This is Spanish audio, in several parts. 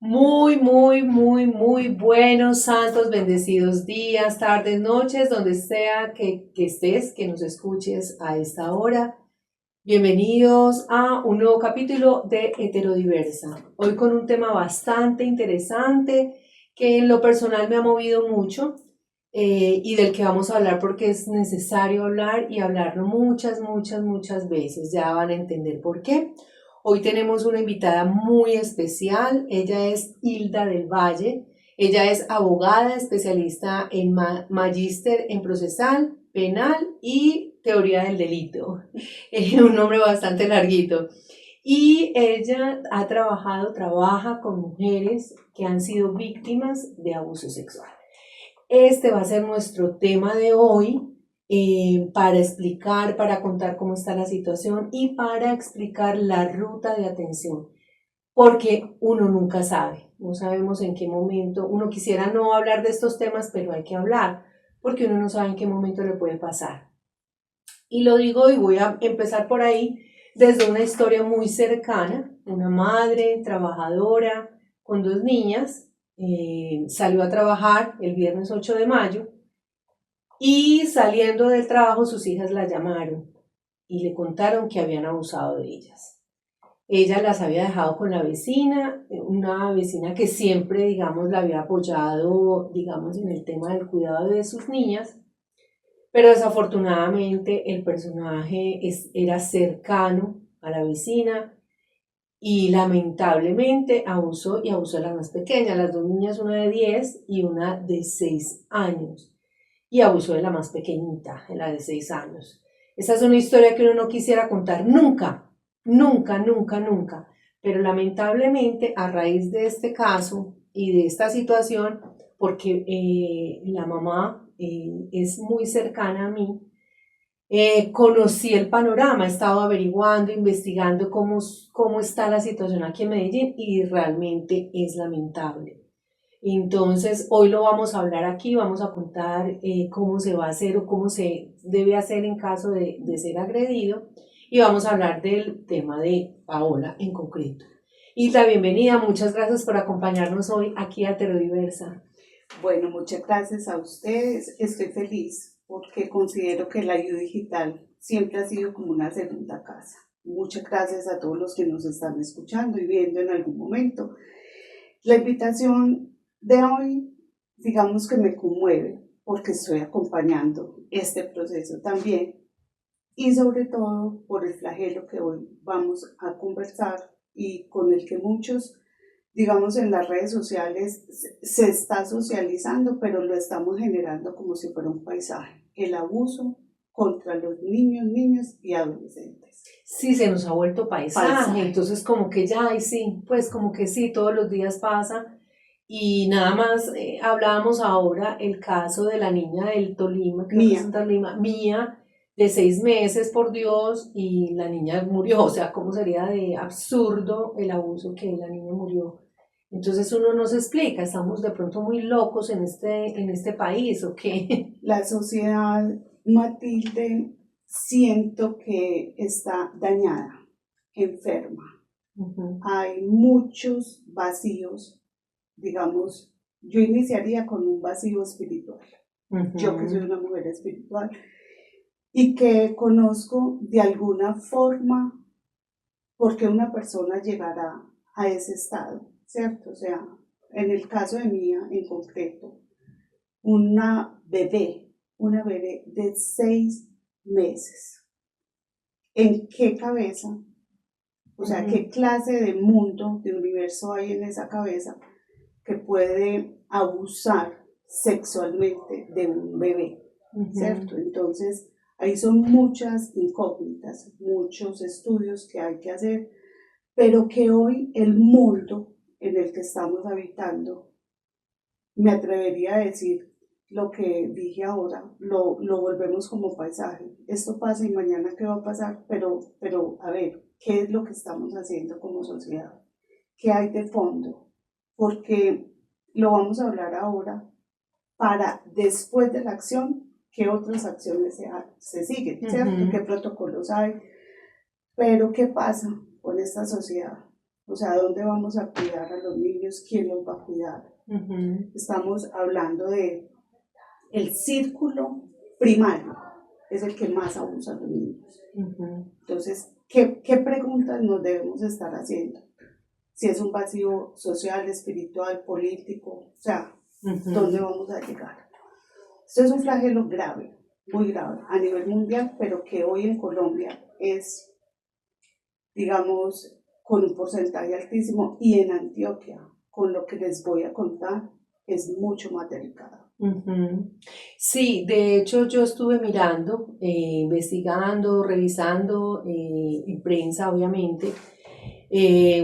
Muy buenos, santos, bendecidos días, tardes, noches, donde sea que estés, que nos escuches a esta hora. Bienvenidos a un nuevo capítulo de Heterodiversa. Hoy con un tema bastante interesante que en lo personal me ha movido mucho y del que vamos a hablar porque es necesario hablar y hablarlo muchas veces. Ya van a entender por qué. Hoy tenemos una invitada muy especial. Ella es Hilda del Valle. Ella es abogada, especialista en magíster en procesal, penal y teoría del delito. Un nombre bastante larguito. Y ella trabaja con mujeres que han sido víctimas de abuso sexual. Este va a ser nuestro tema de hoy para explicar, para contar cómo está la situación y para explicar la ruta de atención, porque uno nunca sabe, no sabemos en qué momento, uno quisiera no hablar de estos temas, pero hay que hablar, porque uno no sabe en qué momento le puede pasar. Y lo digo y voy a empezar por ahí, desde una historia muy cercana, una madre trabajadora con 2 niñas, salió a trabajar el viernes 8 de mayo y saliendo del trabajo sus hijas la llamaron y le contaron que habían abusado de ellas. Ella las había dejado con la vecina, una vecina que siempre, digamos, la había apoyado, digamos, en el tema del cuidado de sus niñas, pero desafortunadamente el personaje era cercano a la vecina y lamentablemente abusó de la más pequeña, las 2 niñas, una de 10 y una de 6 años, y abusó de la más pequeñita, de la de 6 años. Esa es una historia que uno no quisiera contar nunca, pero lamentablemente a raíz de este caso y de esta situación, porque la mamá es muy cercana a mí, conocí el panorama, he estado averiguando, investigando cómo está la situación aquí en Medellín y realmente es lamentable. Entonces, hoy lo vamos a hablar aquí, vamos a contar cómo se va a hacer o cómo se debe hacer en caso de ser agredido y vamos a hablar del tema de Paola en concreto. Y la bienvenida, muchas gracias por acompañarnos hoy aquí a Heterodiversa. Bueno, muchas gracias a ustedes. Estoy feliz porque considero que la ayuda digital siempre ha sido como una segunda casa. Muchas gracias a todos los que nos están escuchando y viendo en algún momento. La invitación de hoy, digamos que me conmueve porque estoy acompañando este proceso también y sobre todo por el flagelo que hoy vamos a conversar y con el que muchos, digamos, en las redes sociales se está socializando, pero lo estamos generando como si fuera un paisaje, el abuso contra los niños y adolescentes. Sí, se nos ha vuelto paisaje, entonces como que ya, y sí, pues como que sí, todos los días pasa. Y nada más hablábamos ahora el caso de la niña del Tolima, creo que es en Tolima, Mía, de 6 meses, por Dios, y la niña murió. O sea, ¿cómo sería de absurdo el abuso que la niña murió? Entonces uno no se explica, estamos de pronto muy locos en este país, ¿o qué? La sociedad, Matilde, siento que está dañada, enferma. Hay muchos vacíos, digamos, yo iniciaría con un vacío espiritual. Yo que soy una mujer espiritual y que conozco de alguna forma por qué una persona llegará a ese estado, ¿cierto? O sea, en el caso de Mía en concreto, una bebé de 6 meses. ¿En qué cabeza? O sea, ¿qué clase de mundo, de universo hay en esa cabeza que puede abusar sexualmente de un bebé? ¿Cierto? Entonces, ahí son muchas incógnitas, muchos estudios que hay que hacer, pero que hoy el mundo en el que estamos habitando, me atrevería a decir lo que dije ahora, lo volvemos como paisaje. Esto pasa y mañana qué va a pasar, pero a ver, ¿qué es lo que estamos haciendo como sociedad? ¿Qué hay de fondo? Porque lo vamos a hablar ahora para después de la acción, qué otras acciones se siguen, ¿cierto? ¿Qué protocolos hay? Pero ¿qué pasa con esta sociedad? O sea, ¿dónde vamos a cuidar a los niños? ¿Quién los va a cuidar? Estamos hablando de el círculo primario, es el que más abusa a los niños. Entonces, ¿qué preguntas nos debemos estar haciendo? Si es un vacío social, espiritual, político, o sea, ¿dónde vamos a llegar? Esto es un flagelo grave, muy grave, a nivel mundial, pero que hoy en Colombia es, digamos, con un porcentaje altísimo, y en Antioquia, con lo que les voy a contar, es mucho más delicado. Sí, de hecho yo estuve mirando, investigando, revisando en prensa, obviamente,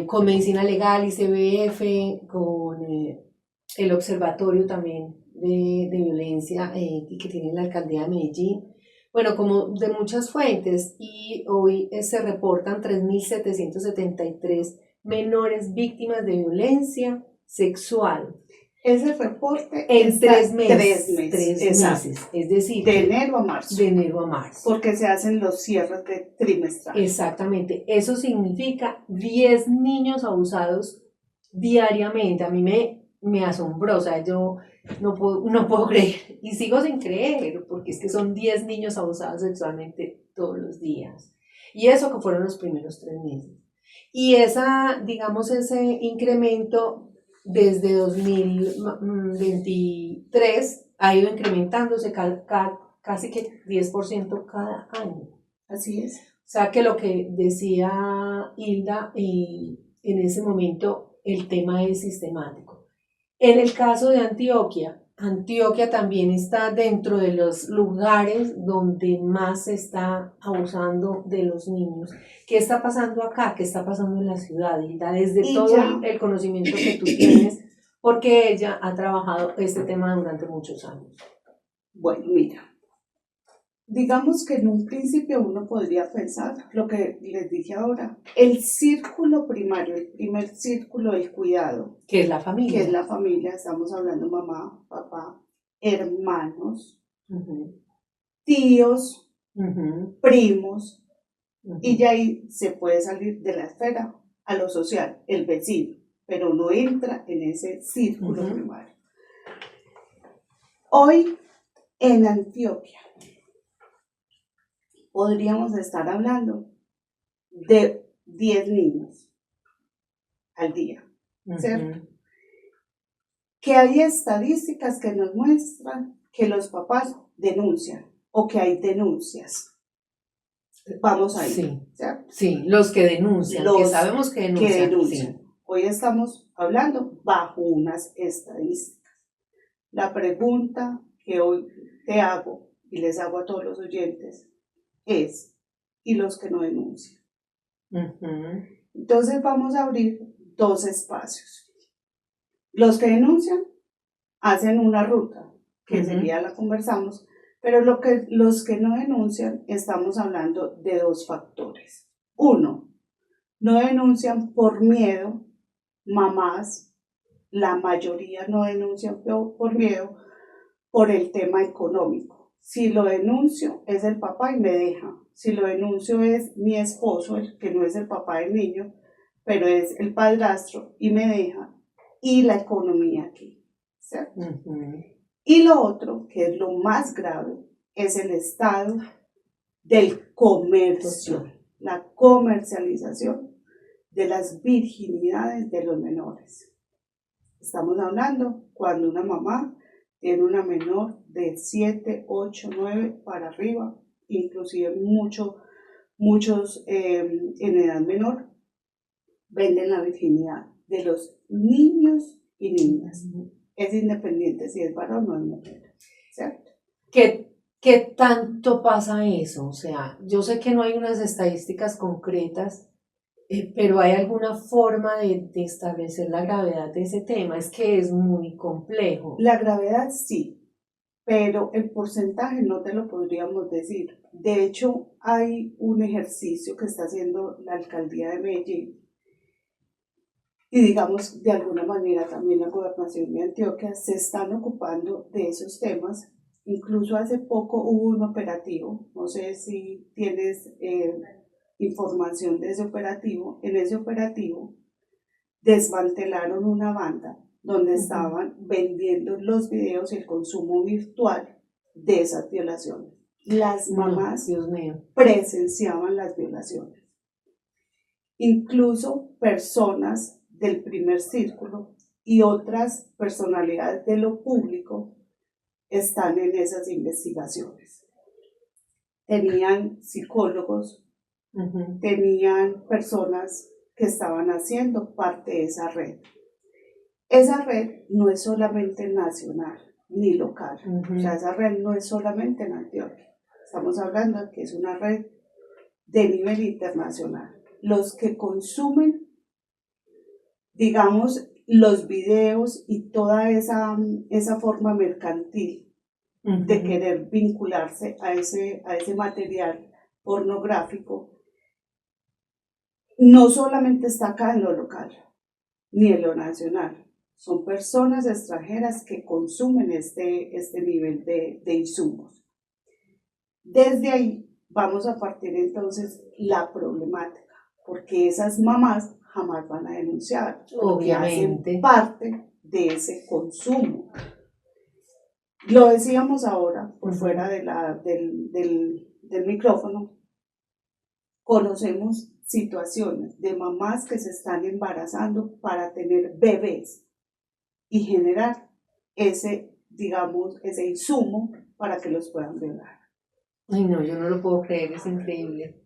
con Medicina Legal, ICBF, con el observatorio también de violencia que tiene la alcaldía de Medellín. Bueno, como de muchas fuentes, y hoy se reportan 3.773 menores víctimas de violencia sexual. Ese reporte en 3 meses. 3 meses. Es decir, de enero a marzo. De enero a marzo. Porque se hacen los cierres de trimestre. Exactamente. Eso significa 10 niños abusados diariamente. A mí me asombró. O sea, yo no puedo creer. Y sigo sin creer, porque es que son 10 niños abusados sexualmente todos los días. Y eso que fueron los primeros 3 meses. Y digamos, ese incremento desde 2023 ha ido incrementándose casi que 10% cada año. Así es. O sea que lo que decía Hilda, en ese momento el tema es sistemático. En el caso de Antioquia también está dentro de los lugares donde más se está abusando de los niños. ¿Qué está pasando acá? ¿Qué está pasando en la ciudad, Hilda? Desde todo el conocimiento que tú tienes, porque ella ha trabajado este tema durante muchos años. Bueno, mira, digamos que en un principio uno podría pensar lo que les dije ahora, el círculo primario, el primer círculo del cuidado. Que es la familia. Que es la familia, estamos hablando mamá, papá, hermanos, tíos, primos, y ya ahí se puede salir de la esfera a lo social, el vecino, pero no entra en ese círculo primario. Hoy en Antioquia podríamos estar hablando de 10 niños al día, ¿cierto? Que hay estadísticas que nos muestran que los papás denuncian o que hay denuncias. Vamos ahí, sí, ¿cierto? Sí, los que denuncian, que sabemos que denuncian. Sí. Hoy estamos hablando bajo unas estadísticas. La pregunta que hoy te hago y les hago a todos los oyentes es, ¿y los que no denuncian? Entonces vamos a abrir 2 espacios. Los que denuncian hacen una ruta, que sería la conversamos, pero los que no denuncian, estamos hablando de 2 factores. 1, no denuncian por miedo, mamás, la mayoría no denuncian por miedo, por el tema económico. Si lo denuncio es el papá y me deja. Si lo denuncio es mi esposo, el que no es el papá del niño, pero es el padrastro y me deja. Y la economía aquí, ¿cierto? Y lo otro, que es lo más grave, es el estado del comercio, la comercialización de las virginidades de los menores. Estamos hablando cuando una mamá tiene una menor de 7, 8, 9 para arriba, inclusive muchos en edad menor, venden la virginidad de los niños y niñas. Es independiente si es varón o es mujer, ¿cierto? ¿Qué tanto pasa eso? O sea, yo sé que no hay unas estadísticas concretas, pero ¿hay alguna forma de establecer la gravedad de ese tema? Es que es muy complejo. La gravedad sí, pero el porcentaje no te lo podríamos decir. De hecho, hay un ejercicio que está haciendo la alcaldía de Medellín y digamos de alguna manera también la gobernación de Antioquia se están ocupando de esos temas. Incluso hace poco hubo un operativo, no sé si tienes información de ese operativo. En ese operativo desmantelaron una banda donde estaban vendiendo los videos y el consumo virtual de esas violaciones. Las mamás Dios mío, presenciaban las violaciones. Incluso personas del primer círculo y otras personalidades de lo público están en esas investigaciones. Tenían psicólogos, tenían personas que estaban haciendo parte de esa red. Esa red no es solamente nacional ni local, o sea, esa red no es solamente en Antioquia. Estamos hablando de que es una red de nivel internacional. Los que consumen, digamos, los videos y toda esa forma mercantil de querer vincularse a ese material pornográfico, no solamente está acá en lo local, ni en lo nacional. Son personas extranjeras que consumen este nivel de insumos. Desde ahí vamos a partir entonces la problemática, porque esas mamás jamás van a denunciar, porque hacen parte de ese consumo. Lo decíamos ahora, por fuera del micrófono, conocemos situaciones de mamás que se están embarazando para tener bebés y generar ese insumo para que los puedan violar. Ay, no, yo no lo puedo creer, es increíble.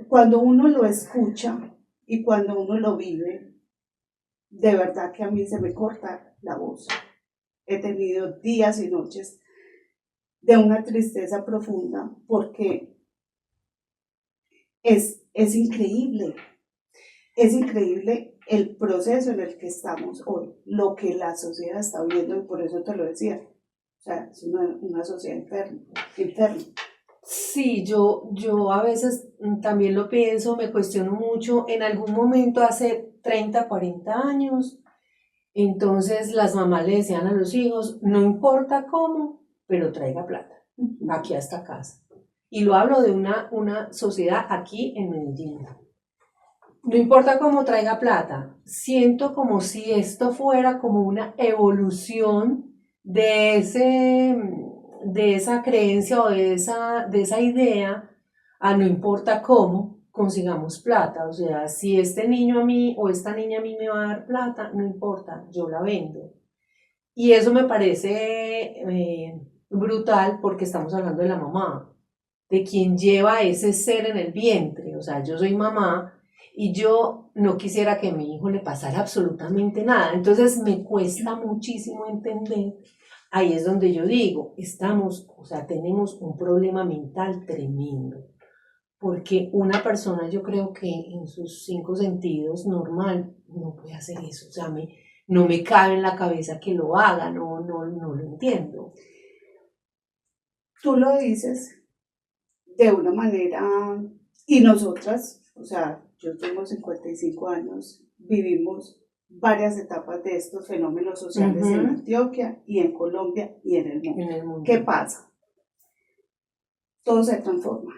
Cuando uno lo escucha y cuando uno lo vive, de verdad que a mí se me corta la voz. He tenido días y noches de una tristeza profunda porque es increíble el proceso en el que estamos hoy, lo que la sociedad está viendo, y por eso te lo decía, o sea, es una sociedad enferma. Sí, yo a veces también lo pienso, me cuestiono mucho, en algún momento hace 30, 40 años, entonces las mamás le decían a los hijos, no importa cómo, pero traiga plata, aquí a esta casa. Y lo hablo de una sociedad aquí en Medellín. No importa cómo traiga plata, siento como si esto fuera como una evolución de esa creencia o de esa idea a no importa cómo consigamos plata. O sea, si este niño a mí o esta niña a mí me va a dar plata, no importa, yo la vendo. Y eso me parece brutal porque estamos hablando de la mamá, de quien lleva ese ser en el vientre. O sea, yo soy mamá y yo no quisiera que a mi hijo le pasara absolutamente nada. Entonces me cuesta muchísimo entender. Ahí es donde yo digo, tenemos un problema mental tremendo. Porque una persona, yo creo que en sus 5 sentidos normal no puede hacer eso. O sea, no me cabe en la cabeza que lo haga, no lo entiendo. Tú lo dices de una manera, y nosotras, o sea, yo tengo 55 años, vivimos varias etapas de estos fenómenos sociales en Antioquia y en Colombia y en el mundo. ¿Qué pasa? Todo se transforma,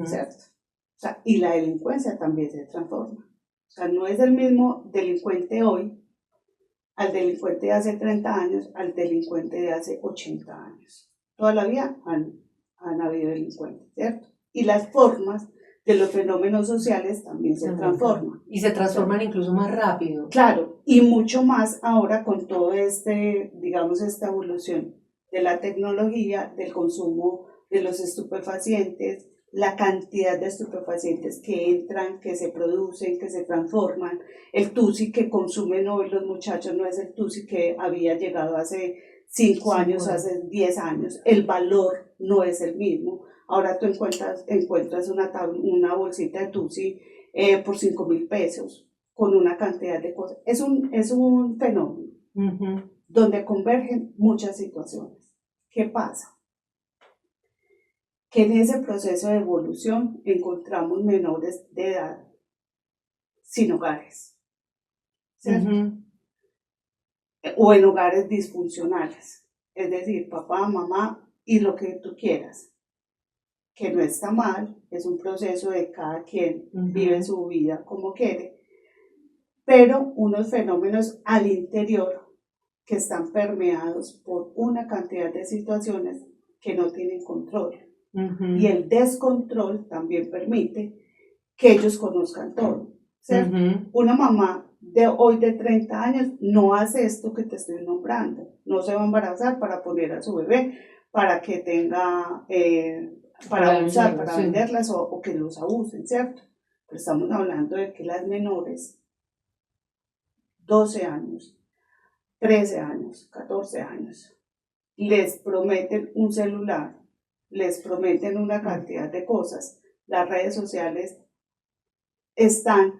¿cierto? O sea, y la delincuencia también se transforma. O sea, no es el mismo delincuente hoy al delincuente de hace 30 años al delincuente de hace 80 años. Toda la vida han habido delincuentes, ¿cierto? Y las formas de los fenómenos sociales también se transforman. Y se transforman incluso más rápido. Claro, y mucho más ahora con todo esta evolución de la tecnología, del consumo de los estupefacientes, la cantidad de estupefacientes que entran, que se producen, que se transforman. El tusi que consumen hoy los muchachos no es el tusi que había llegado hace 5 años, hace 10 años. El valor no es el mismo. Ahora tú encuentras una bolsita de tusi por 5.000 pesos con una cantidad de cosas. Es un fenómeno donde convergen muchas situaciones. ¿Qué pasa? Que en ese proceso de evolución encontramos menores de edad sin hogares, ¿cierto? O en hogares disfuncionales, es decir, papá, mamá y lo que tú quieras. que no está mal, es un proceso de cada quien vive su vida como quiere, pero unos fenómenos al interior que están permeados por una cantidad de situaciones que no tienen control. Y el descontrol también permite que ellos conozcan todo, ¿cierto? Una mamá de hoy de 30 años no hace esto que te estoy nombrando, no se va a embarazar para poner a su bebé, para que tenga, para usar, para venderlas o que los abusen, ¿cierto? Pero estamos hablando de que las menores, 12 años, 13 años, 14 años, les prometen un celular, les prometen una cantidad de cosas, las redes sociales están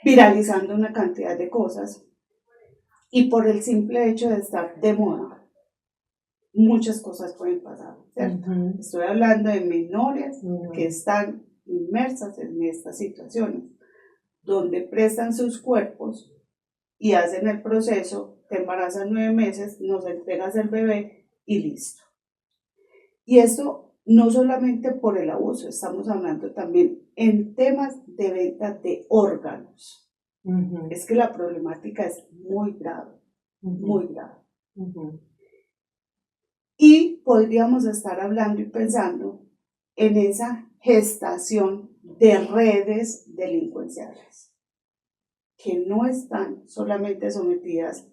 viralizando una cantidad de cosas y por el simple hecho de estar de moda, muchas cosas pueden pasar, ¿cierto? Estoy hablando de menores que están inmersas en estas situaciones, donde prestan sus cuerpos y hacen el proceso, te embarazan 9 meses, nos entregas el bebé y listo. Y esto no solamente por el abuso, estamos hablando también en temas de venta de órganos. Es que la problemática es muy grave, muy grave. Y podríamos estar hablando y pensando en esa gestación de redes delincuenciales, que no están solamente sometidas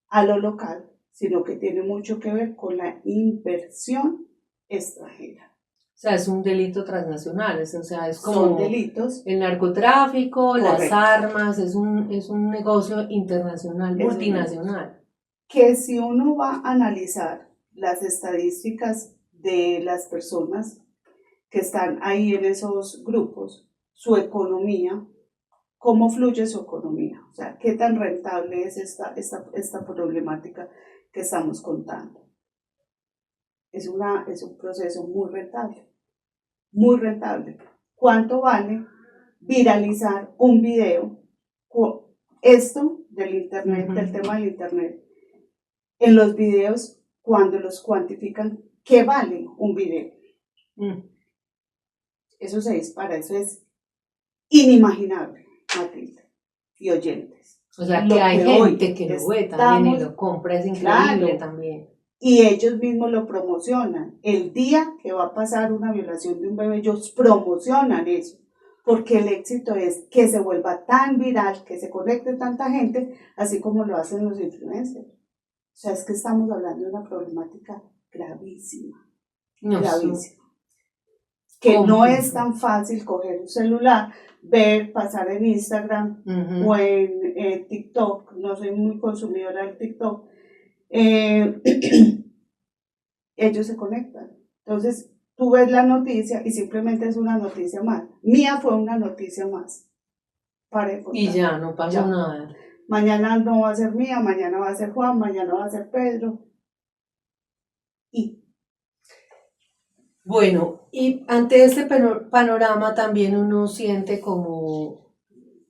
a lo local, sino que tiene mucho que ver con la inversión extranjera. O sea, es un delito transnacional, o sea, es como son delitos. El narcotráfico, correcto, las Correcto. armas, es un negocio internacional, multinacional. Que si uno va a analizar las estadísticas de las personas que están ahí en esos grupos, su economía, cómo fluye su economía, o sea, qué tan rentable es esta problemática que estamos contando. Es un proceso muy rentable, muy rentable. ¿Cuánto vale viralizar un video? Esto del internet, del tema del internet, en los videos, cuando los cuantifican, ¿qué vale un video? Eso se dispara, eso es inimaginable, Matilda y oyentes. O sea, que hay gente que lo ve también y lo compra, es increíble, claro, también. Y ellos mismos lo promocionan. El día que va a pasar una violación de un bebé, ellos promocionan eso, porque el éxito es que se vuelva tan viral, que se conecte tanta gente, así como lo hacen los influencers. O sea, es que estamos hablando de una problemática gravísima, gravísima. Que no es tan fácil coger un celular, ver, pasar en Instagram o en TikTok. No soy muy consumidora del TikTok. Ellos se conectan. Entonces, tú ves la noticia y simplemente es una noticia más. Mía fue una noticia más. Y ya, no pasó nada. Mañana no va a ser Mía, mañana va a ser Juan, mañana va a ser Pedro. Bueno, y ante este panorama también uno siente como,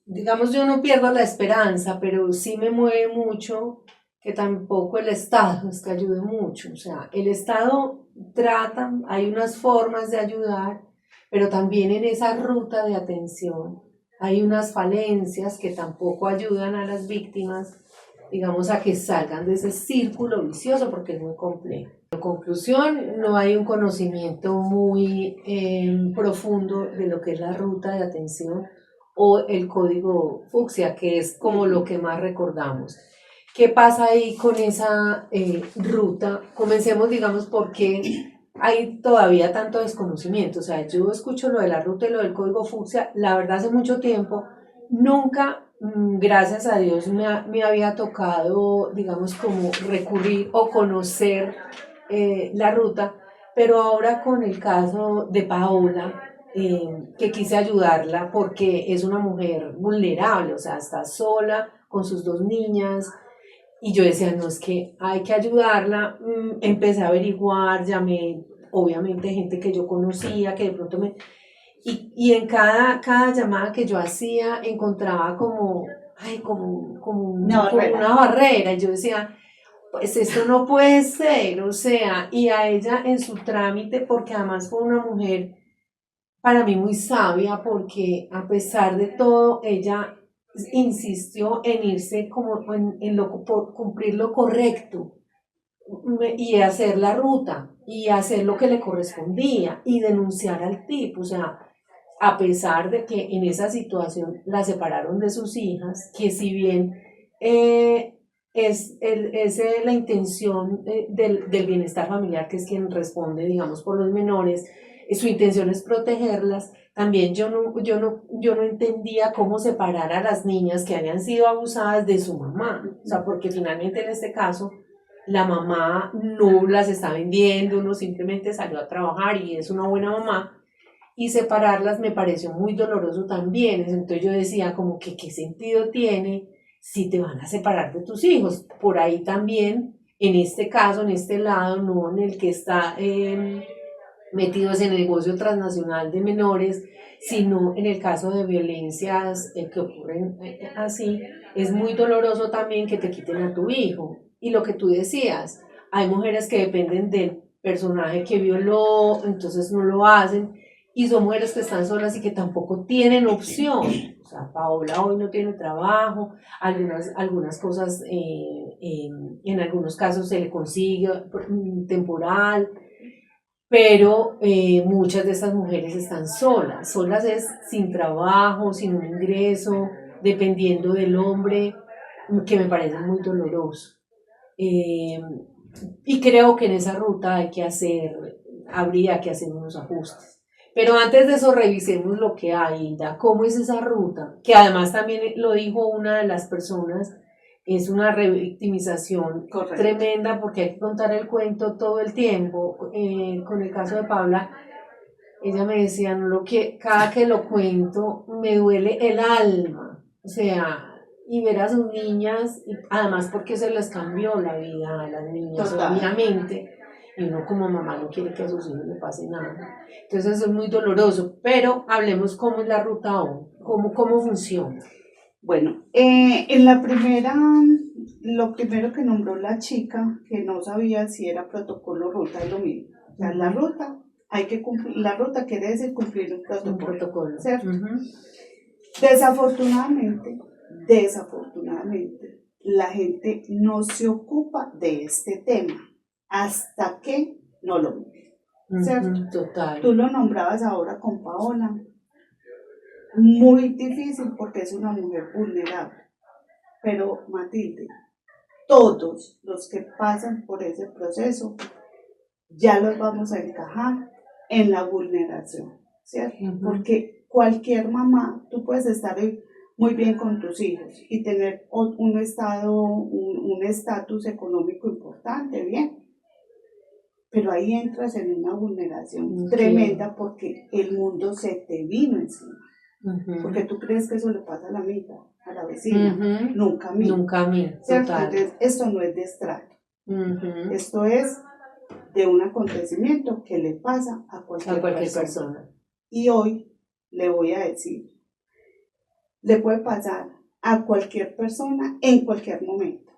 digamos, yo no pierdo la esperanza, pero sí me mueve mucho que tampoco el Estado es que ayude mucho. O sea, el Estado trata, hay unas formas de ayudar, pero también en esa ruta de atención hay unas falencias que tampoco ayudan a las víctimas, digamos, a que salgan de ese círculo vicioso porque es muy complejo. En conclusión, no hay un conocimiento muy profundo de lo que es la ruta de atención o el código fucsia, que es como lo que más recordamos. ¿Qué pasa ahí con esa ruta? Comencemos, digamos, porque hay todavía tanto desconocimiento. O sea, yo escucho lo de la ruta y lo del código fucsia, la verdad hace mucho tiempo, nunca, gracias a Dios, me había tocado, digamos, como recurrir o conocer la ruta, pero ahora con el caso de Paola, que quise ayudarla porque es una mujer vulnerable, o sea, está sola con sus 2 niñas, y yo decía, no, es que hay que ayudarla. Empecé a averiguar, llamé, obviamente, gente que yo conocía, que de pronto y en cada llamada que yo hacía encontraba como una barrera, y yo decía, pues esto no puede ser, o sea, y a ella en su trámite, porque además fue una mujer para mí muy sabia, porque a pesar de todo, ella insistió en irse como por cumplir lo correcto y hacer la ruta y hacer lo que le correspondía y denunciar al tipo, o sea, a pesar de que en esa situación la separaron de sus hijas, que si bien la intención del bienestar familiar, que es quien responde, digamos, por los menores, su intención es protegerlas, también yo no entendía cómo separar a las niñas que habían sido abusadas de su mamá, o sea, porque finalmente en este caso la mamá no las está vendiendo, no simplemente salió a trabajar y es una buena mamá, y separarlas me pareció muy doloroso también. Entonces yo decía como que qué sentido tiene si te van a separar de tus hijos. Por ahí también, en este caso, en este lado, no en el que está metido en el negocio transnacional de menores, sino en el caso de violencias que ocurren así, es muy doloroso también que te quiten a tu hijo. Y lo que tú decías, hay mujeres que dependen del personaje que violó, entonces no lo hacen, y son mujeres que están solas y que tampoco tienen opción. O sea, Paola hoy no tiene trabajo, algunas cosas, en algunos casos se le consigue temporal, pero muchas de estas mujeres están solas. Solas es sin trabajo, sin un ingreso, dependiendo del hombre, que me parece muy doloroso. Eh, y creo que en esa ruta habría que hacer unos ajustes. Pero antes de eso revisemos lo que hay, Hilda, cómo es esa ruta, que además también lo dijo una de las personas, es una revictimización Correcto. tremenda porque hay que contar el cuento todo el tiempo. Con el caso de Paula, ella me decía, no, cada que lo cuento me duele el alma, o sea, y ver a sus niñas, y además porque se les cambió la vida a las niñas, Total. obviamente, y uno como mamá no quiere que a sus hijos le pase nada. Entonces eso es muy doloroso, pero hablemos cómo es la ruta hoy, cómo funciona. Bueno, en la primera, lo primero que nombró la chica, que no sabía si era protocolo o ruta, es lo mismo. O sea, la ruta, hay que cumplir, la ruta quiere decir cumplir un protocolo, ¿cierto? Desafortunadamente, la gente no se ocupa de este tema hasta que no lo vive, ¿cierto? Total. Tú lo nombrabas ahora con Paola. Muy difícil porque es una mujer vulnerable. Pero Matilde, todos los que pasan por ese proceso ya los vamos a encajar en la vulneración, ¿cierto? Porque cualquier mamá, tú puedes estar muy bien con tus hijos y tener un estatus económico importante, bien. Pero ahí entras en una vulneración tremenda porque el mundo se te vino encima. Porque tú crees que eso le pasa a la amiga, a la vecina, nunca a mí. Nunca a mí, total. Entonces, esto no es de estrato. Esto es de un acontecimiento que le pasa a cualquier persona. Y hoy le voy a decir, le puede pasar a cualquier persona en cualquier momento.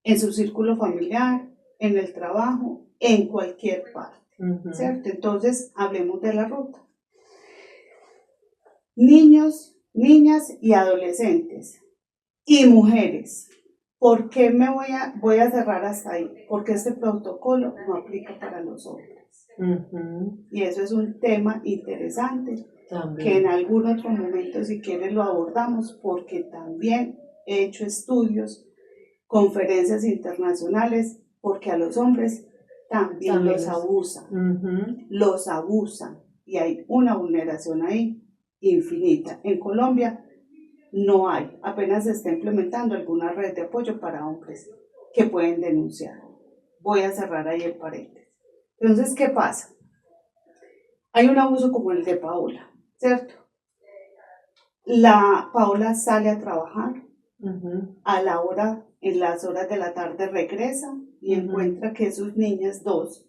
En su círculo familiar, en el trabajo, en cualquier parte. ¿Cierto? Entonces, hablemos de la ruta. Niños, niñas y adolescentes y mujeres. ¿Por qué voy a cerrar hasta ahí? Porque este protocolo no aplica para los hombres. Y eso es un tema interesante también, que en algún otro momento, si quieres, lo abordamos, porque también he hecho estudios, conferencias internacionales, porque a los hombres también los abusan. Los abusan y hay una vulneración ahí infinita. En Colombia no hay, apenas se está implementando alguna red de apoyo para hombres que pueden denunciar. Voy a cerrar ahí el paréntesis. Entonces, ¿qué pasa? Hay un abuso como el de Paola, ¿cierto? La Paola sale a trabajar, en las horas de la tarde regresa y encuentra que sus niñas, dos,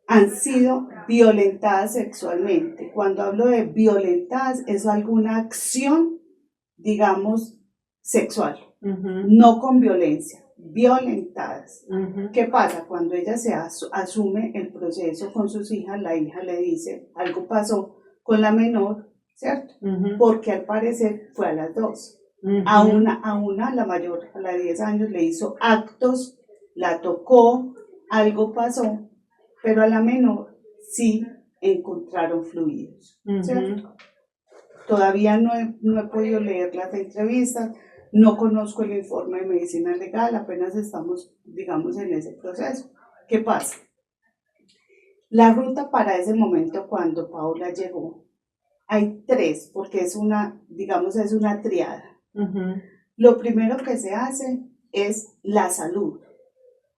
han sido violentadas sexualmente. Cuando hablo de violentadas, es alguna acción, digamos, sexual, no con violencia, violentadas. ¿Qué pasa? Cuando ella se asume el proceso con sus hijas, la hija le dice, algo pasó con la menor, ¿cierto? Porque al parecer fue a las dos. A una, la mayor, a la de 10 años, le hizo actos, la tocó, algo pasó, pero a la menor sí encontraron fluidos, ¿cierto? Todavía no he podido leer las entrevistas, no conozco el informe de medicina legal, apenas estamos, digamos, en ese proceso. ¿Qué pasa? La ruta para ese momento cuando Paola llegó, hay tres, porque es una, digamos, es una triada. Lo primero que se hace es la salud,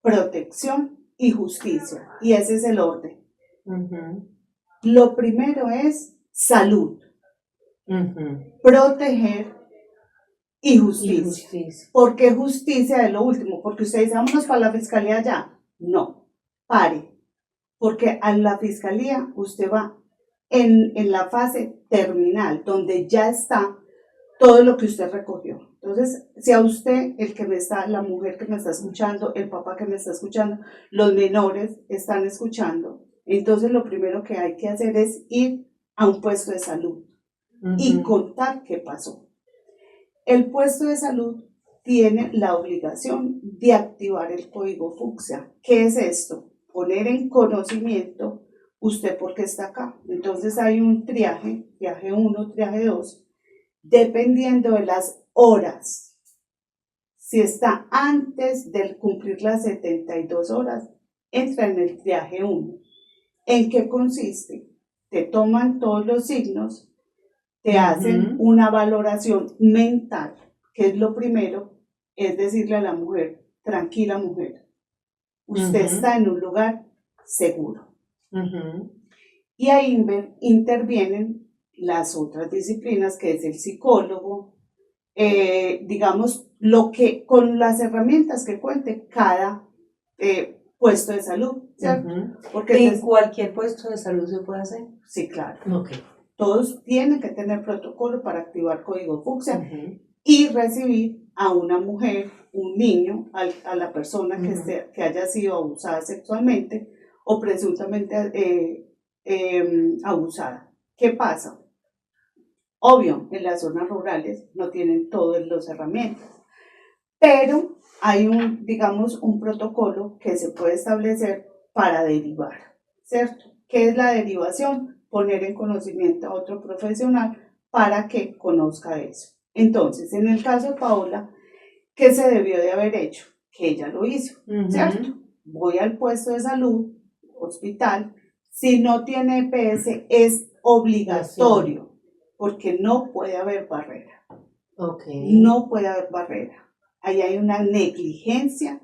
protección y justicia, y ese es el orden. Lo primero es salud, proteger y justicia. ¿Por qué justicia es lo último? Porque ustedes dicen, vámonos para la fiscalía ya. No, pare, porque a la fiscalía usted va en la fase terminal, donde ya está todo lo que usted recogió. Entonces, si a usted, la mujer que me está escuchando, el papá que me está escuchando, los menores están escuchando, entonces lo primero que hay que hacer es ir a un puesto de salud y contar qué pasó. El puesto de salud tiene la obligación de activar el código fucsia. ¿Qué es esto? Poner en conocimiento usted por qué está acá. Entonces hay un triaje 1, triaje 2, dependiendo de las horas. Si está antes de cumplir las 72 horas, entra en el triaje 1. ¿En qué consiste? Te toman todos los signos, te hacen una valoración mental, que es lo primero, es decirle a la mujer, tranquila mujer, usted está en un lugar seguro. Y ahí intervienen las otras disciplinas, que es el psicólogo, digamos, con las herramientas que cuente cada puesto de salud, ¿cierto? Porque ¿en cualquier puesto de salud se puede hacer? Sí, claro. Okay. Todos tienen que tener protocolo para activar código fucsia y recibir a una mujer, un niño, a la persona que haya sido abusada sexualmente o presuntamente abusada. ¿Qué pasa? Obvio, en las zonas rurales no tienen todas las herramientas, pero hay un protocolo que se puede establecer para derivar, ¿cierto? ¿Qué es la derivación? Poner en conocimiento a otro profesional para que conozca eso. Entonces, en el caso de Paola, ¿qué se debió de haber hecho? Que ella lo hizo, ¿cierto? Voy al puesto de salud, hospital, si no tiene EPS es obligatorio, porque no puede haber barrera. No puede haber barrera. Ahí hay una negligencia.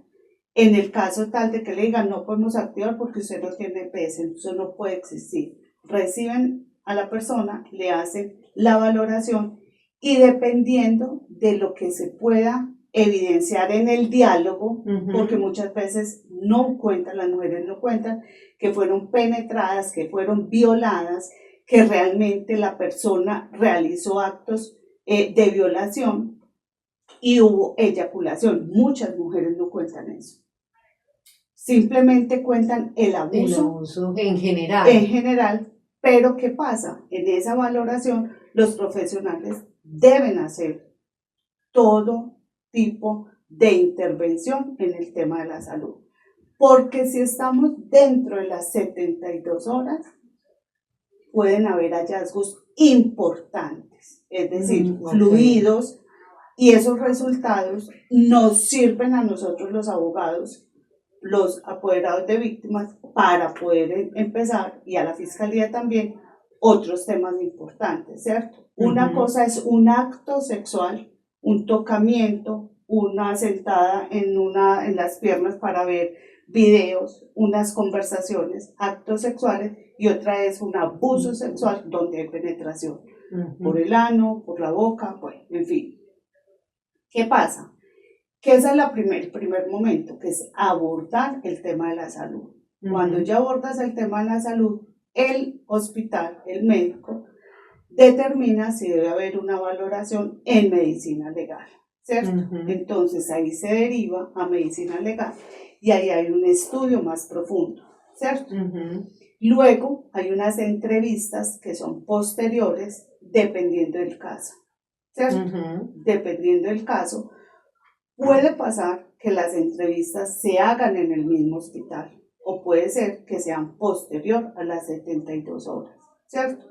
En el caso tal de que le digan no podemos activar porque usted no tiene EPS, eso no puede existir. Reciben a la persona, le hacen la valoración y dependiendo de lo que se pueda evidenciar en el diálogo, porque muchas veces no cuentan, las mujeres no cuentan, que fueron penetradas, que fueron violadas, que realmente la persona realizó actos de violación y hubo eyaculación. Muchas mujeres no cuentan eso. Simplemente cuentan el abuso en general. En general, pero ¿qué pasa? En esa valoración, los profesionales deben hacer todo tipo de intervención en el tema de la salud. Porque si estamos dentro de las 72 horas, pueden haber hallazgos importantes, es decir, fluidos, y esos resultados nos sirven a nosotros los abogados, los apoderados de víctimas, para poder empezar, y a la fiscalía también, otros temas importantes, ¿cierto? Una cosa es un acto sexual, un tocamiento, una sentada en las piernas para ver videos, unas conversaciones, actos sexuales, y otra es un abuso sexual donde hay penetración, por el ano, por la boca, bueno, en fin. ¿Qué pasa? Que ese es el primer momento, que es abordar el tema de la salud. Cuando ya abordas el tema de la salud, el hospital, el médico, determina si debe haber una valoración en medicina legal. ¿cierto? Entonces ahí se deriva a medicina legal y ahí hay un estudio más profundo, ¿cierto? Luego hay unas entrevistas que son posteriores dependiendo del caso, ¿cierto? Dependiendo del caso, puede pasar que las entrevistas se hagan en el mismo hospital o puede ser que sean posterior a las 72 horas, ¿cierto?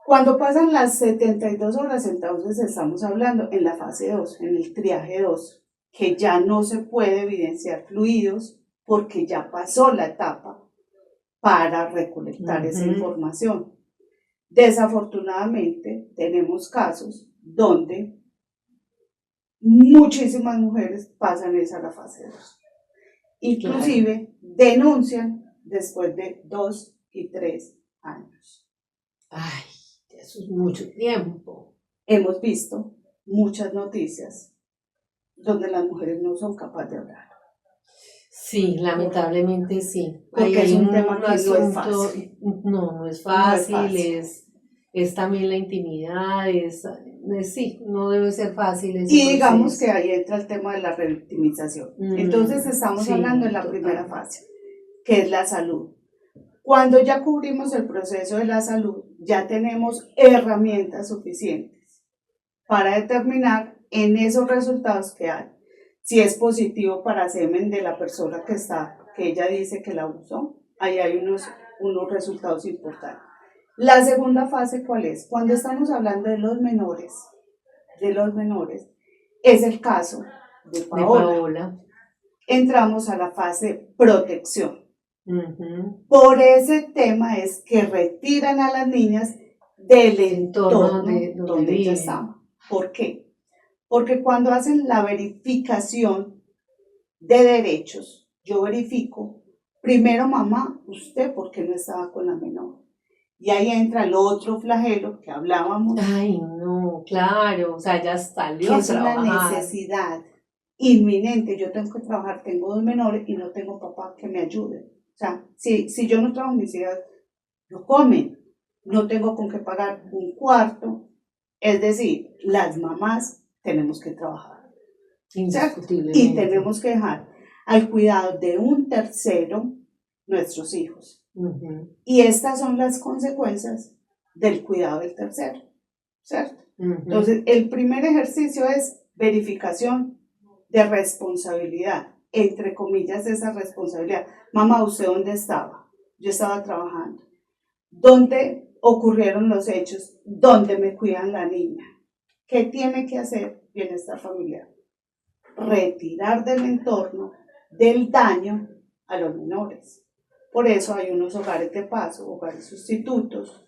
Cuando pasan las 72 horas, entonces estamos hablando en la fase 2, en el triaje 2, que ya no se puede evidenciar fluidos porque ya pasó la etapa para recolectar esa información. Desafortunadamente, tenemos casos donde muchísimas mujeres pasan esa a la fase 2. Inclusive denuncian después de 2 y 3 años. Ay, eso es mucho tiempo. Hemos visto muchas noticias donde las mujeres no son capaces de hablar. Sí, lamentablemente sí. Porque es un tema que no es fácil. No es fácil, es también la intimidad, sí, no debe ser fácil. Y digamos que ahí entra el tema de la revictimización. Entonces estamos hablando de la primera fase, que es la salud. Cuando ya cubrimos el proceso de la salud, ya tenemos herramientas suficientes para determinar en esos resultados que hay si es positivo para semen de la persona que ella dice que la usó. Ahí hay unos resultados importantes. La segunda fase, ¿cuál es? Cuando estamos hablando de los menores, es el caso de Paola. Entramos a la fase protección. Por ese tema es que retiran a las niñas del entorno donde ellas estaban. ¿Por qué? Porque cuando hacen la verificación de derechos, yo verifico, primero mamá, usted, ¿por qué no estaba con la menor? Y ahí entra el otro flagelo que hablábamos. Ay, no, claro, o sea, ya salió a trabajar. Es una necesidad inminente. Yo tengo que trabajar, tengo 2 menores y no tengo papá que me ayude. O sea, si yo no trabajo, mis hijas no comen, no tengo con qué pagar un cuarto. Es decir, las mamás tenemos que trabajar. Indiscutiblemente. Y tenemos que dejar al cuidado de un tercero nuestros hijos. Y estas son las consecuencias del cuidado del tercero, ¿cierto? Entonces, el primer ejercicio es verificación de responsabilidad, entre comillas, esa responsabilidad. Mamá, ¿usted dónde estaba? Yo estaba trabajando. ¿Dónde ocurrieron los hechos? ¿Dónde me cuidan la niña? ¿Qué tiene que hacer bienestar familiar? Retirar del entorno del daño a los menores. Por eso hay unos hogares de paso, hogares sustitutos,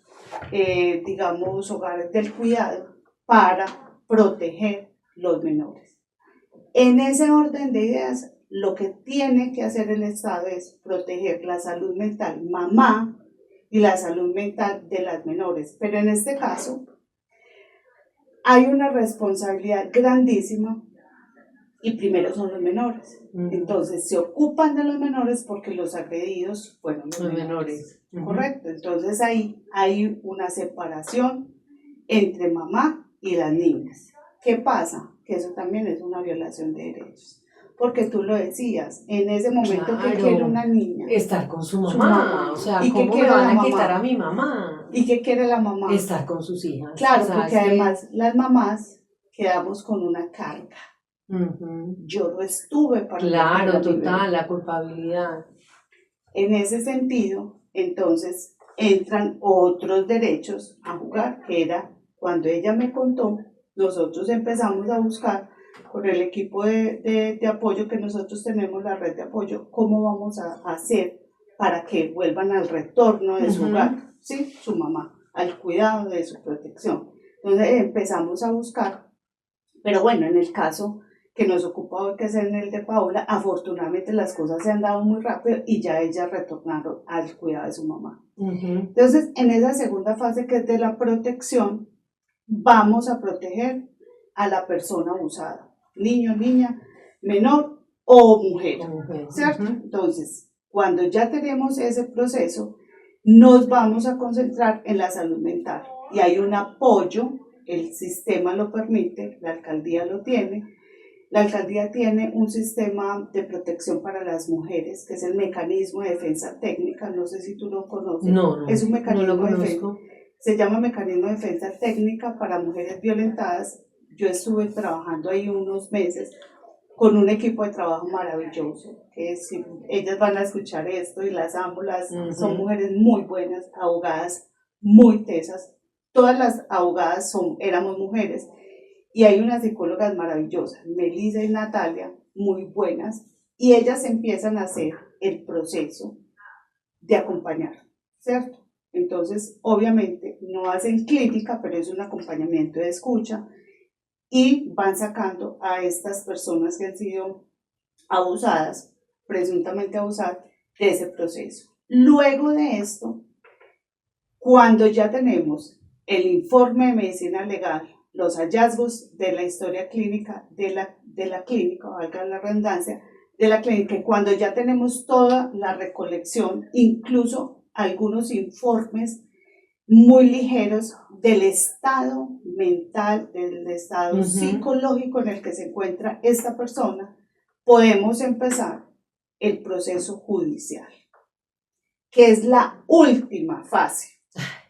digamos hogares del cuidado para proteger los menores. En ese orden de ideas, lo que tiene que hacer el Estado es proteger la salud mental mamá y la salud mental de las menores. Pero en este caso, hay una responsabilidad grandísima y primero son los menores. Entonces se ocupan de los menores porque los agredidos fueron los menores. Correcto. Entonces ahí hay una separación entre mamá y las niñas. ¿Qué pasa? Que eso también es una violación de derechos. Porque tú lo decías, en ese momento claro, que quiere una niña. Estar con su mamá. O sea, ¿cómo me van a quitar a mi mamá? ¿Y qué quiere la mamá? Estar con sus hijas. Claro, o sea, porque además las mamás quedamos con una carga. Yo no estuve para... Claro, total, la culpabilidad. En ese sentido, entonces, entran otros derechos a jugar, que era cuando ella me contó, nosotros empezamos a buscar con el equipo de apoyo que nosotros tenemos, la red de apoyo, cómo vamos a hacer para que vuelvan al retorno de su hogar, ¿sí? Su mamá, al cuidado de su protección. Entonces empezamos a buscar, pero bueno, en el caso que nos ocupa hoy, que es en el de Paola, afortunadamente las cosas se han dado muy rápido y ya ellas retornaron al cuidado de su mamá. Entonces, en esa segunda fase, que es de la protección, vamos a proteger a la persona abusada, niño, niña, menor o mujer, ¿cierto? Entonces, cuando ya tenemos ese proceso, nos vamos a concentrar en la salud mental y hay un apoyo el sistema lo permite, la alcaldía lo tiene. La alcaldía tiene un sistema de protección para las mujeres, que es el mecanismo de defensa técnica, no sé si tú lo conoces. No, es un mecanismo no lo de defensa, conozco. se llama mecanismo de defensa técnica para mujeres violentadas. Yo estuve trabajando ahí unos meses con un equipo de trabajo maravilloso, que si ellas van a escuchar esto y las amo, son mujeres muy buenas, abogadas muy tesas, todas las abogadas éramos mujeres, y hay unas psicólogas maravillosas, Melissa y Natalia, muy buenas, y ellas empiezan a hacer el proceso de acompañar, ¿cierto? Entonces, obviamente, no hacen clínica, pero es un acompañamiento de escucha, y van sacando a estas personas que han sido abusadas, presuntamente abusadas, de ese proceso. Luego de esto, cuando ya tenemos el informe de medicina legal, los hallazgos de la historia clínica de la clínica, valga la redundancia, de la clínica, y cuando ya tenemos toda la recolección, incluso algunos informes muy ligeros del estado mental, del estado psicológico en el que se encuentra esta persona, podemos empezar el proceso judicial, que es la última fase,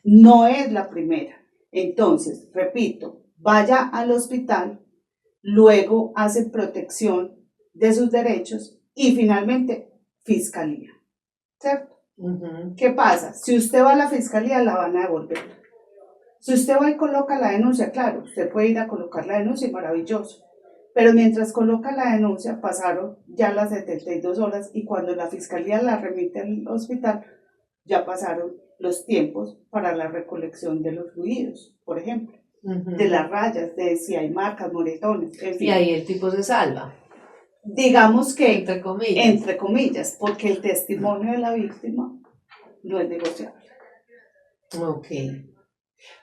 no es la primera. Entonces, repito, vaya al hospital, luego hace protección de sus derechos y finalmente fiscalía, ¿cierto? ¿Qué pasa? Si usted va a la fiscalía, la van a devolver. Si usted va y coloca la denuncia, claro, usted puede ir a colocar la denuncia y maravilloso, pero mientras coloca la denuncia pasaron ya las 72 horas y cuando la fiscalía la remite al hospital, ya pasaron los tiempos para la recolección de los fluidos, por ejemplo, de las rayas, de si hay marcas, moretones, en fin. Y ahí el tipo se salva. Digamos que, entre comillas, porque el testimonio de la víctima no es negociable. Ok.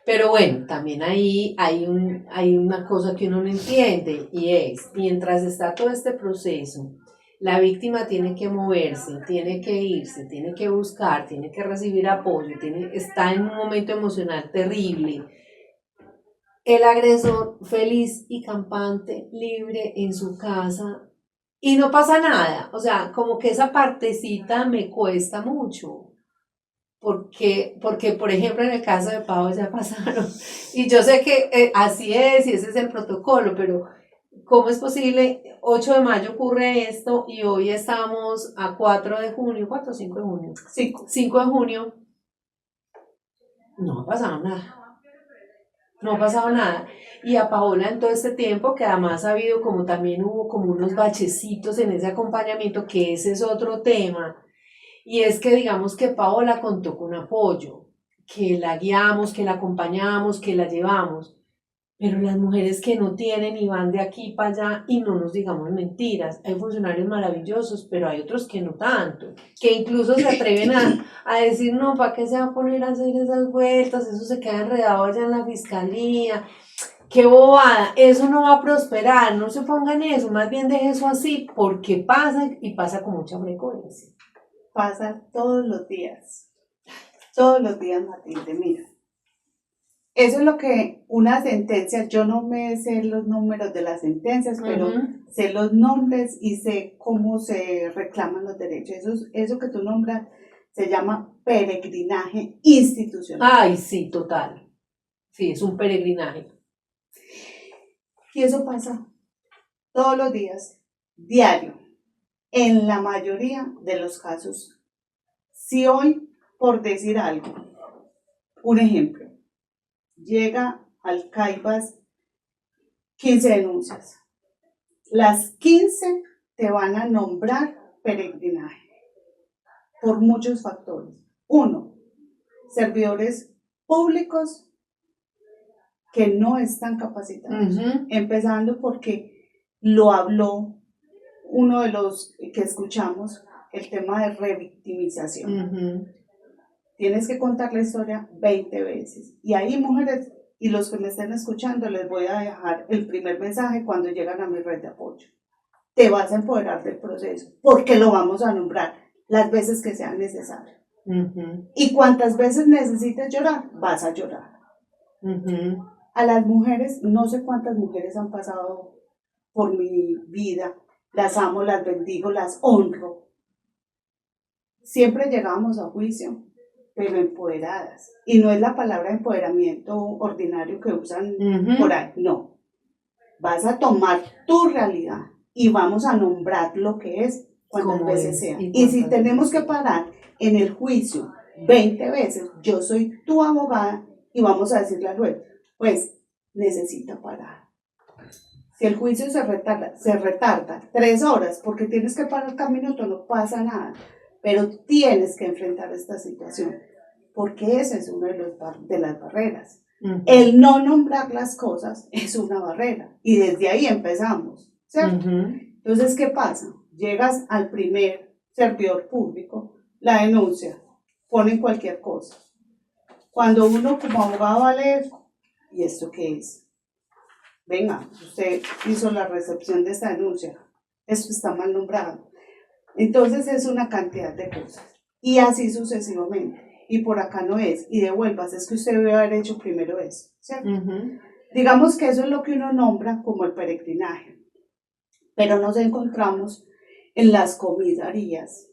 Pero bueno, también ahí hay una cosa que uno no entiende y es, mientras está todo este proceso, la víctima tiene que moverse, tiene que irse, tiene que buscar, tiene que recibir apoyo, está en un momento emocional terrible. El agresor feliz y campante, libre en su casa y no pasa nada. O sea, como que esa partecita me cuesta mucho. Porque, por ejemplo, en el caso de Pau ya pasaron, y yo sé que así es, y ese es el protocolo, pero ¿cómo es posible? 8 de mayo ocurre esto, y hoy estamos a 4 de junio, 4 o 5 de junio, 5 de junio, no ha pasado nada, no ha pasado nada, y a Paola en todo este tiempo, que además ha habido como también hubo como unos bachecitos en ese acompañamiento, que ese es otro tema. Y es que digamos que Paola contó con apoyo, que la guiamos, que la acompañamos, que la llevamos, pero las mujeres que no tienen y van de aquí para allá, y no nos digamos mentiras, hay funcionarios maravillosos, pero hay otros que no tanto, que incluso se atreven a decir, no, ¿para qué se va a poner a hacer esas vueltas? Eso se queda enredado allá en la fiscalía, qué bobada, eso no va a prosperar, no se pongan eso, más bien deje eso así, porque pasa y pasa con mucha frecuencia. Pasa todos los días, Matilde, mira. Eso es lo que una sentencia, yo no me sé los números de las sentencias, pero sé los nombres y sé cómo se reclaman los derechos. Eso que tú nombras se llama peregrinaje institucional. Ay, sí, total. Sí, es un peregrinaje. Y eso pasa todos los días, diario. En la mayoría de los casos, si hoy, por decir algo, un ejemplo, llega al CAIBAS 15 denuncias, las 15 te van a nombrar peregrinaje por muchos factores. Uno, servidores públicos que no están capacitados, empezando porque lo habló uno de los que escuchamos, el tema de revictimización. Tienes que contar la historia 20 veces. Y ahí, mujeres, y los que me estén escuchando, les voy a dejar el primer mensaje cuando llegan a mi red de apoyo. Te vas a empoderar del proceso, porque lo vamos a nombrar las veces que sean necesarias. Y cuantas veces necesites llorar, vas a llorar. A las mujeres, no sé cuántas mujeres han pasado por mi vida, las amo, las bendigo, las honro. Siempre llegamos a juicio, pero empoderadas. Y no es la palabra empoderamiento ordinario que usan por ahí, no. Vas a tomar tu realidad y vamos a nombrar lo que es cuantas veces sea. Y si tenemos que parar en el juicio 20 veces, yo soy tu abogada y vamos a decirle al juez, pues necesita parar. Si el juicio se retarda 3 horas porque tienes que parar cada minuto, no pasa nada. Pero tienes que enfrentar esta situación, porque ese es uno de las barreras. El no nombrar las cosas es una barrera, y desde ahí empezamos, ¿cierto? Entonces, ¿qué pasa? Llegas al primer servidor público, la denuncia, ponen cualquier cosa. Cuando uno como abogado va a leer, ¿y esto qué es? Venga, usted hizo la recepción de esta denuncia, esto está mal nombrado. Entonces es una cantidad de cosas, y así sucesivamente, y por acá no es, y devuelvas, es que usted debe haber hecho primero eso, ¿cierto? Digamos que eso es lo que uno nombra como el peregrinaje, pero nos encontramos en las comisarías,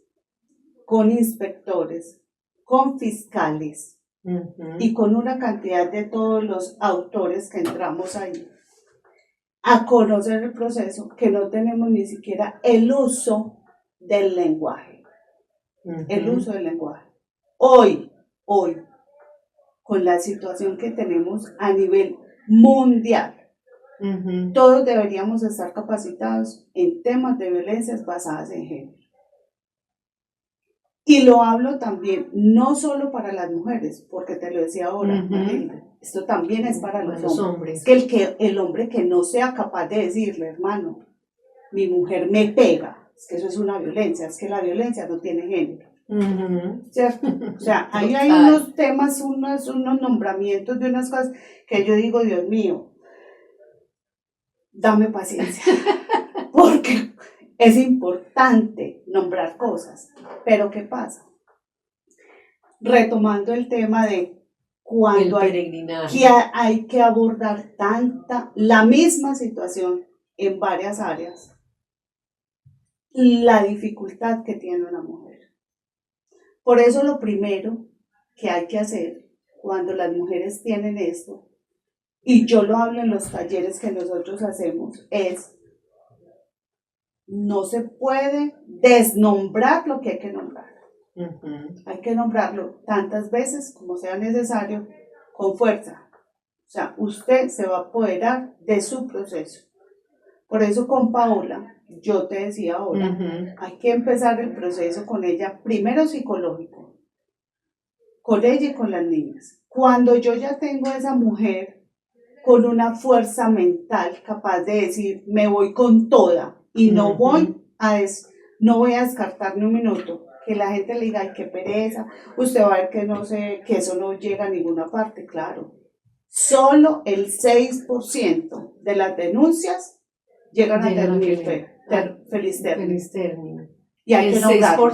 con inspectores, con fiscales, y con una cantidad de todos los autores que entramos ahí, a conocer el proceso, que no tenemos ni siquiera el uso del lenguaje, el uso del lenguaje. Hoy, con la situación que tenemos a nivel mundial, todos deberíamos estar capacitados en temas de violencias basadas en género. Y lo hablo también, no solo para las mujeres, porque te lo decía ahora, Matilde, esto también es para los hombres. Que el hombre que no sea capaz de decirle, hermano, mi mujer me pega, es que eso es una violencia, es que la violencia no tiene género. ¿Cierto? O sea, ahí hay unos temas, unos nombramientos de unas cosas que yo digo, Dios mío, dame paciencia, porque es importante nombrar cosas. Pero ¿qué pasa? Retomando el tema de cuando hay que abordar la misma situación en varias áreas, la dificultad que tiene una mujer. Por eso lo primero que hay que hacer cuando las mujeres tienen esto, y yo lo hablo en los talleres que nosotros hacemos, es no se puede desnombrar lo que hay que nombrar. Hay que nombrarlo tantas veces como sea necesario, con fuerza. O sea, usted se va a apoderar de su proceso. Por eso con Paola, yo te decía ahora, hay que empezar el proceso con ella, primero psicológico, con ella y con las niñas. Cuando yo ya tengo a esa mujer con una fuerza mental capaz de decir, me voy con toda y no voy a descartar ni un minuto, que la gente le diga, ay, qué pereza, usted va a ver que eso no llega a ninguna parte, claro. Solo el 6% de las denuncias llegan a tener feliz término. Y hay que nombrarlo.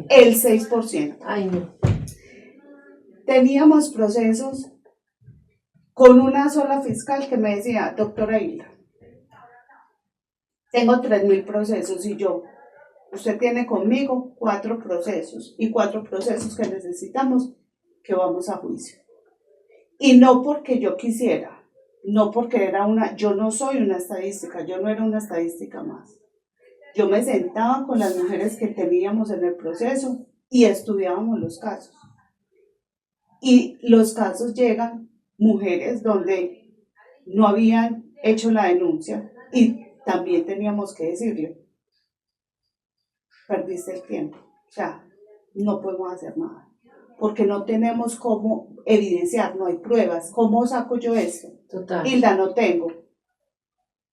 El 6%. Ay, no. Teníamos procesos con una sola fiscal que me decía, doctora Hilda, tengo 3.000 procesos y usted tiene conmigo 4 procesos y 4 procesos que necesitamos que vamos a juicio. Y no porque yo quisiera, no porque yo no soy una estadística, yo no era una estadística más. Yo me sentaba con las mujeres que teníamos en el proceso y estudiábamos los casos. Y los casos llegan mujeres donde no habían hecho la denuncia y también teníamos que decirle, perdiste el tiempo, o sea, no podemos hacer nada, porque no tenemos cómo evidenciar, no hay pruebas, ¿cómo saco yo esto? Total. Hilda, no tengo.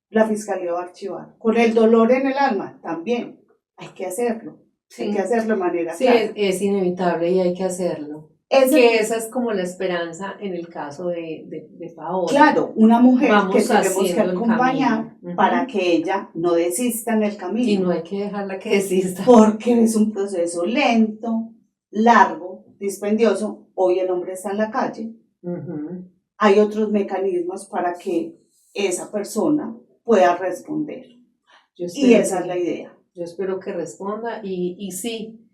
La fiscalía va a archivar. Con el dolor en el alma, también, hay que hacerlo. Sí. Hay que hacerlo de manera clara. Es inevitable y hay que hacerlo. Esa es como la esperanza en el caso de Paola. Claro, una mujer que tenemos que acompañar para que ella no desista en el camino. Y no hay que dejarla que desista. Porque es un proceso lento, largo, dispendioso. Hoy el hombre está en la calle. hay otros mecanismos para que esa persona pueda responder. Y esa es la idea. Yo espero que responda y sí,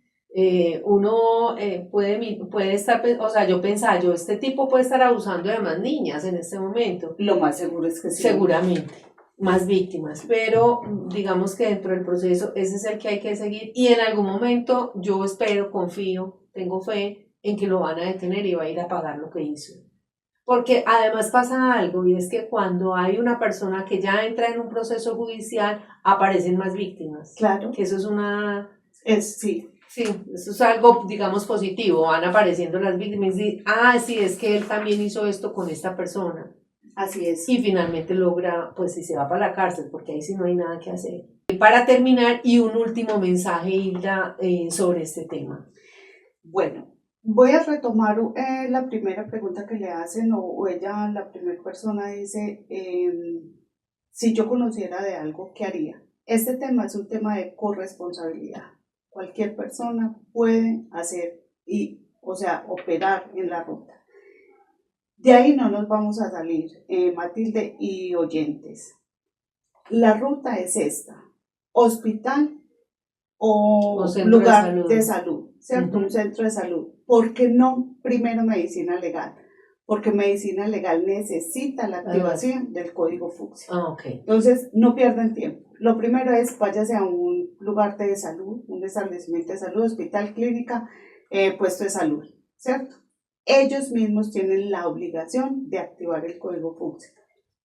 uno puede estar, o sea, yo pensaba, este tipo puede estar abusando de más niñas en este momento. Lo más seguro es que sí. Seguramente, más víctimas, pero digamos que dentro del proceso ese es el que hay que seguir y en algún momento yo espero, confío, tengo fe en que lo van a detener y va a ir a pagar lo que hizo. Porque además pasa algo y es que cuando hay una persona que ya entra en un proceso judicial, aparecen más víctimas. Claro. Que eso es sí. Sí, eso es algo, digamos, positivo. Van apareciendo las víctimas y sí, es que él también hizo esto con esta persona. Así es. Y finalmente logra, pues si se va para la cárcel, porque ahí sí no hay nada que hacer. Para terminar, y un último mensaje, Hilda, sobre este tema. Bueno. Voy a retomar la primera pregunta que le hacen o ella, la primera persona dice, si yo conociera de algo, ¿qué haría? Este tema es un tema de corresponsabilidad. Cualquier persona puede hacer operar en la ruta. De ahí no nos vamos a salir, Matilde y oyentes. La ruta es esta, hospital o lugar de salud, ¿cierto? Un centro de salud. ¿Por qué no primero medicina legal? Porque medicina legal necesita la activación del código fucsia. Okay. Entonces, no pierdan tiempo. Lo primero es, váyase a un lugar de salud, un establecimiento de salud, hospital, clínica, puesto de salud, ¿cierto? Ellos mismos tienen la obligación de activar el código fucsia.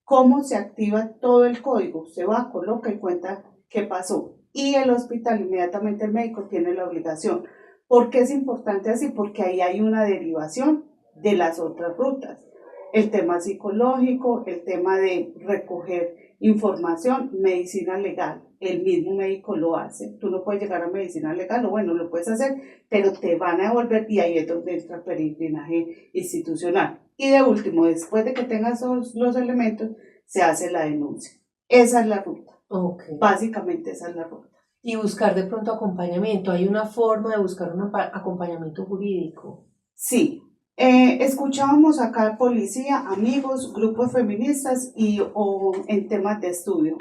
¿Cómo se activa todo el código? Se va, coloca y cuenta qué pasó. Y el hospital, inmediatamente el médico tiene la obligación. ¿Por qué es importante así? Porque ahí hay una derivación de las otras rutas. El tema psicológico, el tema de recoger información, medicina legal. El mismo médico lo hace. Tú no puedes llegar a medicina legal, o bueno, lo puedes hacer, pero te van a devolver y ahí es donde entra el peregrinaje institucional. Y de último, después de que tengas los elementos, se hace la denuncia. Esa es la ruta. Okay. Básicamente esa es la ruta. Y buscar de pronto acompañamiento. ¿Hay una forma de buscar un acompañamiento jurídico? Sí. Escuchábamos acá policía, amigos, grupos feministas o en temas de estudio.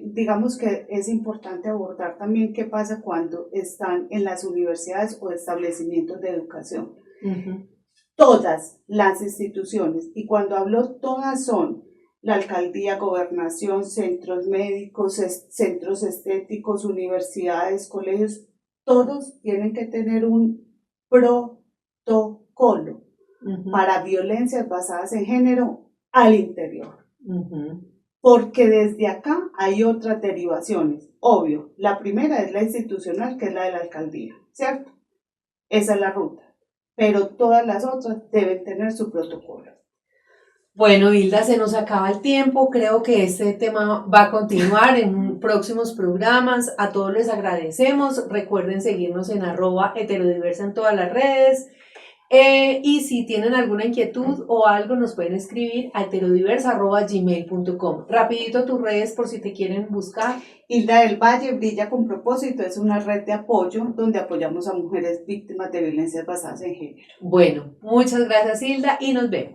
Digamos que es importante abordar también qué pasa cuando están en las universidades o establecimientos de educación. Uh-huh. Todas las instituciones, y cuando hablo todas son la alcaldía, gobernación, centros médicos, centros estéticos, universidades, colegios, todos tienen que tener un protocolo para violencias basadas en género al interior. Porque desde acá hay otras derivaciones. Obvio, la primera es la institucional, que es la de la alcaldía, ¿cierto? Esa es la ruta. Pero todas las otras deben tener su protocolo. Bueno, Hilda, se nos acaba el tiempo. Creo que este tema va a continuar en próximos programas. A todos les agradecemos. Recuerden seguirnos en @heterodiversa en todas las redes. Y si tienen alguna inquietud o algo, nos pueden escribir a heterodiversa@gmail.com. Rapidito tus redes por si te quieren buscar. Hilda del Valle, Brilla con Propósito, es una red de apoyo donde apoyamos a mujeres víctimas de violencias basadas en género. Bueno, muchas gracias, Hilda, y nos vemos.